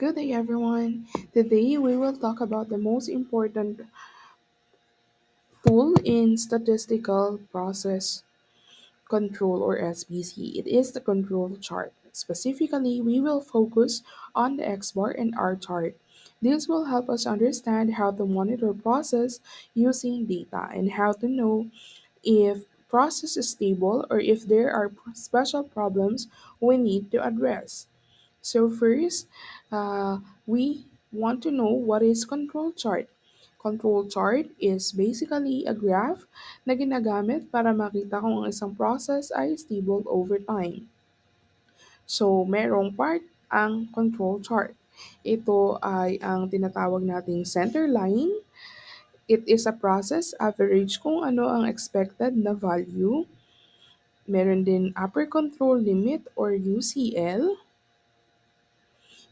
Good day, everyone. Today, we will talk about the most important tool in statistical process control or SPC. It is the control chart. Specifically, we will focus on the X bar and R chart. This will help us understand how to monitor process using data and how to know if process is stable or if there are special problems we need to address. So first, we want to know what is control chart. Control chart is basically a graph na ginagamit para makita kung ang isang process ay stable over time. So, merong part ang control chart. Ito ay ang tinatawag nating center line. It is a process average kung ano ang expected na value. Meron din upper control limit or UCL.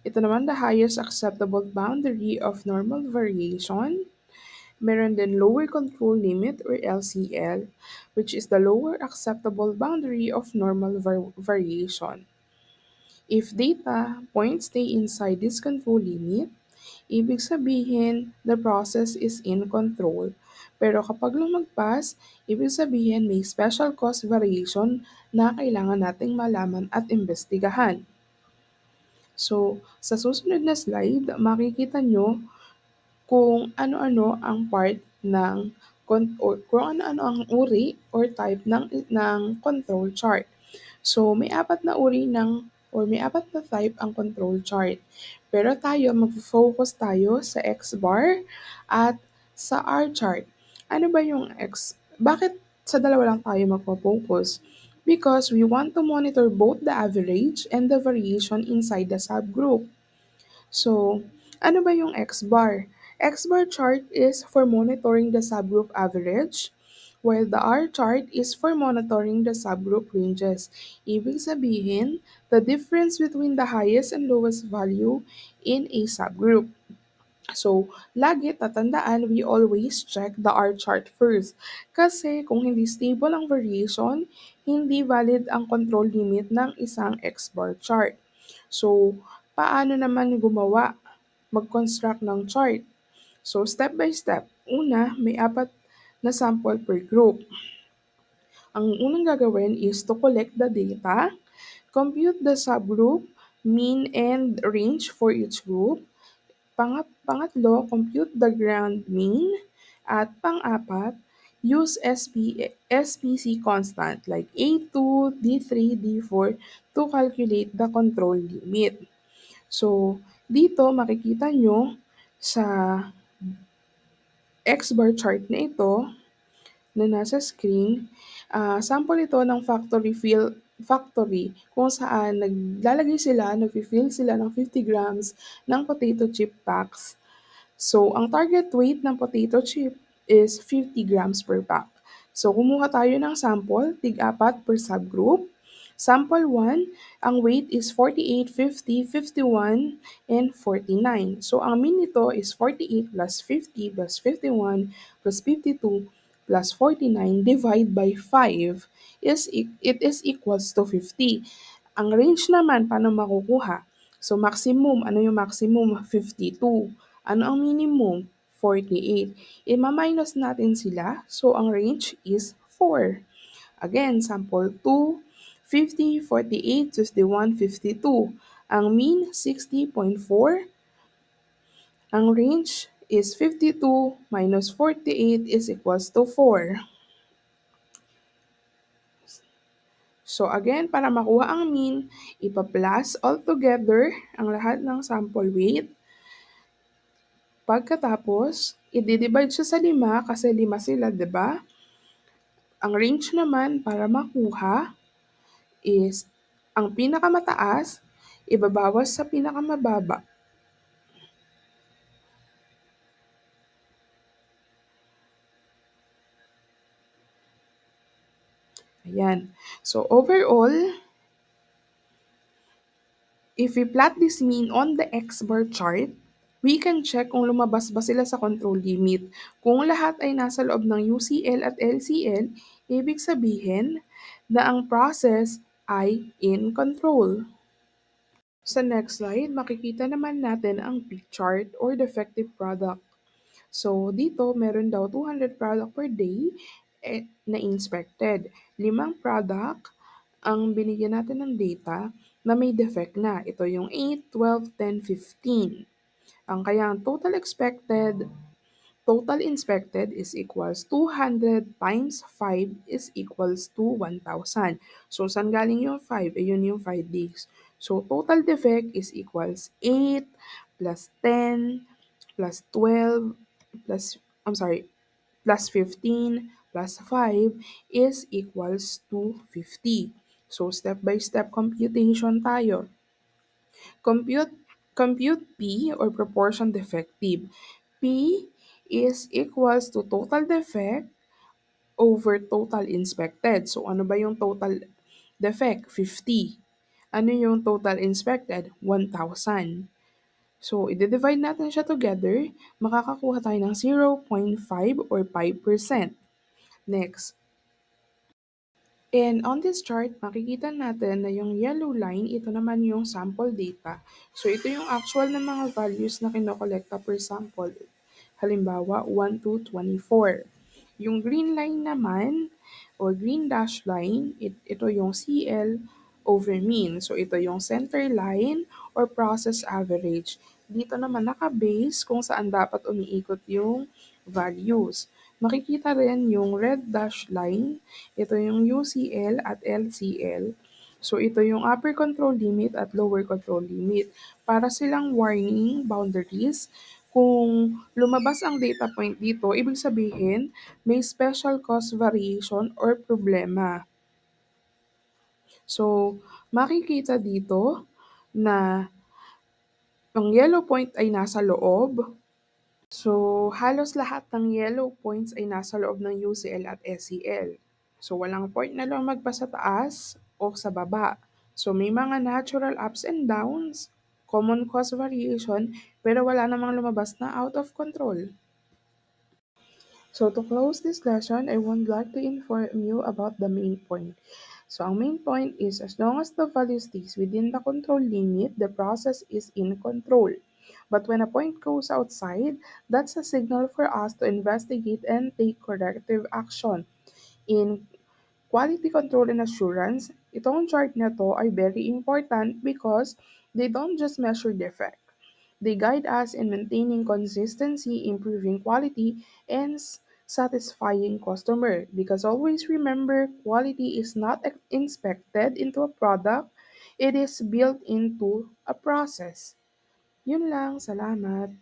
Ito naman the highest acceptable boundary of normal variation. Meron din lower control limit or LCL, which is the lower acceptable boundary of normal variation. If data points stay inside this control limit, ibig sabihin the process is in control. Pero kapag lumagpas, ibig sabihin may special cause variation na kailangan nating malaman at imbestigahan. So, sa susunod na slide, makikita nyo kung ano-ano ang part ng or kung ano-ano ang uri or type ng control chart. So, may apat na uri ng or may apat na type ang control chart. Pero tayo, mag-focus tayo sa X bar at sa R chart. Ano ba yung X? Bakit sa dalawa lang tayo magpo-focus? Because we want to monitor both the average and the variation inside the subgroup. So, ano ba yung X-bar? X-bar chart is for monitoring the subgroup average, while the R chart is for monitoring the subgroup ranges. Ibig sabihin, the difference between the highest and lowest value in a subgroup. So, lagi tatandaan, we always check the R chart first. Kasi kung hindi stable ang variation, hindi valid ang control limit ng isang X-bar chart. So, paano naman gumawa, mag-construct ng chart? So, step by step. Una, may apat na sample per group. Ang unang gagawin is to collect the data, compute the subgroup, mean and range for each group. Pangatlo, compute the grand mean. At pang-apat, use SPC constant like A2, D3, D4 to calculate the control limit. So, dito makikita nyo sa X-bar chart na ito na nasa screen, sample ito ng factory kung saan nagfi-fill sila ng 50 grams ng potato chip packs. So, ang target weight ng potato chip is 50 grams per pack. So, kumuha tayo ng sample, tig-apat per subgroup. Sample 1, ang weight is 48, 50, 51, and 49. So, ang mean nito is 48 plus 50 plus 51 plus 52 plus 49 divide by 5 it is equals to 50. Ang range naman, paano makukuha? So, maximum, ano yung maximum? 52. Ano ang minimum? 48. Ima-minus natin sila, so ang range is 4. Again, sample 2, 50, 48, 51, 52. Ang mean, 60.4. Ang range is 52 minus 48 is equals to 4. So again, para makuha ang mean, ipa-plus all together ang lahat ng sample weight. Pagkatapos, i-divide siya sa 5 kasi 5 sila, 'di ba? Ang range naman para makuha is ang pinakamataas ibabawas sa pinakamababa. Ayan. So overall, if we plot this mean on the X-bar chart, we can check kung lumabas ba sila sa control limit. Kung lahat ay nasa loob ng UCL at LCL, ibig sabihin na ang process ay in control. Sa next slide, makikita naman natin ang peak chart or defective product. So, dito meron daw 200 product per day na inspected. Limang product ang binigyan natin ng data na may defect na. Ito yung 8, 12, 10, 15. Ang kayang total inspected is equals 200 times 5 is equals to 1,000. So, saan galing yung 5? Ayun yung 5 days. So, total defect is equals 8 plus 10 plus 12 plus, I'm sorry, plus 15 plus 5 is equals to 50. So, step-by-step computation tayo. Compute compute P or proportion defective. P is equals to total defect over total inspected. So ano ba yung total defect? 50. Ano yung total inspected? 1,000. So, i-divide natin siya together, makakakuha tayo ng 0.5 or 5%. Next, and on this chart, makikita natin na yung yellow line, ito naman yung sample data. So, ito yung actual na mga values na kinokolekta per sample. Halimbawa, 1 to 24. Yung green line naman, or green dash line, ito yung CL over mean. So, ito yung center line or process average. Dito naman naka-base kung saan dapat umiikot yung values. Makikita rin yung red dash line, ito yung UCL at LCL. So ito yung upper control limit at lower control limit. Para silang warning boundaries. Kung lumabas ang data point dito, ibig sabihin may special cost variation or problema. So makikita dito na ang yellow point ay nasa loob. So, halos lahat ng yellow points ay nasa loob ng UCL at SEL. So, walang point na lumagpas sa taas o sa baba. So, may mga natural ups and downs, common cause variation, pero wala namang lumabas na out of control. So, to close this lesson, I would like to inform you about the main point. So, ang main point is as long as the value stays within the control limit, the process is in control. But when a point goes outside, that's a signal for us to investigate and take corrective action. In quality control and assurance, itong chart na to ay very important because they don't just measure defect. They guide us in maintaining consistency, improving quality, and satisfying customer. Because always remember, quality is not inspected into a product, it is built into a process. Yun lang, salamat.